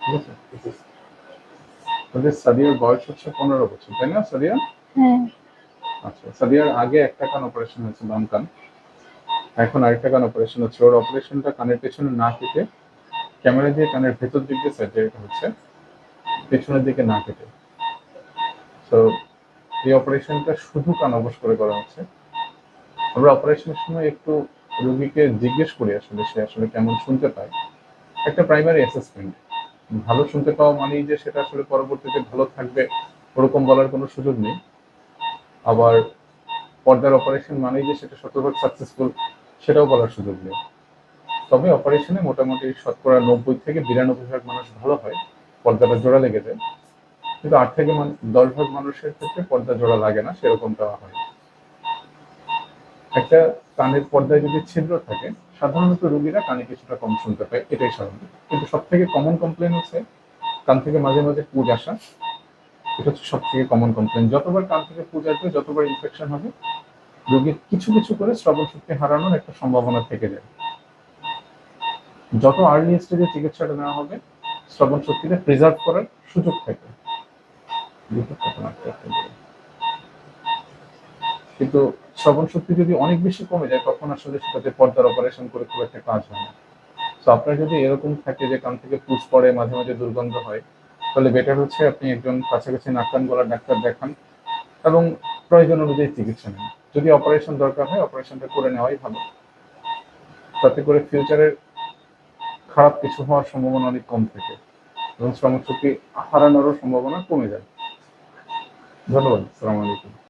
ঠিক আছে? ওদের সাদিয়ার বয়স হচ্ছে 15 বছর, তাই না সাদিয়া? হ্যাঁ। আচ্ছা, সাদিয়ার আগে একটা কান অপারেশন হয়েছে, বাম কান। এখন আরেকটা কান অপারেশন হচ্ছে। ওর অপারেশনটা কানের পেছনে না কেটে ক্যামেরা দিয়ে কানের ভেতর দিক দিয়ে সার্জারিটা হচ্ছে, পেছনের দিকে না কেটে। তো এই অপারেশনটা শুধু কান অবশ করে করা হচ্ছে। আমরা অপারেশনের সময় একটু রোগীকে জিজ্ঞেস করি আসলে সে আসলে কেমন শুনতে পায়, একটা প্রাইমারি অ্যাসেসমেন্ট। ভালো শুনতে পাওয়া মানেই যে সেটা আসলে পরবর্তীতে ভালো থাকবে ওরকম বলার কোনো সুযোগ নেই। আবার পর্দার অপারেশন মানেই যে সেটা শতভাগ সাকসেসফুল সেটাও বলার সুযোগ নেই। তবে অপারেশনে মোটামুটি শতকরা 90 থেকে 92 ভাগ মানুষ ভালো হয়, পর্দাটা জোড়া লেগে যায়। কিন্তু 8 থেকে 10 ভাগ মানুষের ক্ষেত্রে পর্দা জোড়া লাগে না, সেরকমটা হয়। একটা কানের পর্দায় যদি ছিদ্র থাকে, সাধারণত রোগীরা কানে কিছুটা কম শুনতে পায়, এটাই স্বাভাবিক। কিন্তু সব থেকে কমন কমপ্লেন হচ্ছে কান থেকে মাঝে মাঝে পুজ আসা। এটা হচ্ছে সব থেকে কমন কমপ্লেন। যতবার কান থেকে পুজ আসবে, যতবার ইনফেকশন হবে, রোগীর কিছু কিছু করে শ্রবণ শক্তি হারানোর একটা সম্ভাবনা থেকে যায়। যত আর্লি স্টেজে চিকিৎসাটা নেওয়া হবে, শ্রবণ শক্তিটা প্রিজার্ভ করার সুযোগ থাকে। কিন্তু শ্রবণ শক্তি যদি অনেক বেশি কমে যায়, তখন আসলে সেটাতে পর্দার অপারেশন করে খুব একটা কাজ হয় না। তো আপনার যদি এরকম থাকে যে কান থেকে পুজ পড়ে, মাঝে মাঝে দুর্গন্ধ হয়, তাহলে বেটার হচ্ছে আপনি একজন কাছাকাছি নাক কান গলার ডাক্তার দেখান এবং প্রয়োজন অনুযায়ী চিকিৎসা নেন। যদি অপারেশন দরকার হয়, অপারেশনটা করে নেওয়াই ভালো। তাতে করে ফিউচারের খারাপ কিছু হওয়ার সম্ভাবনা অনেক কম থাকে এবং শ্রবণ শক্তি হারানোরও সম্ভাবনা কমে যায়। ধন্যবাদ। আসসালামু আলাইকুম।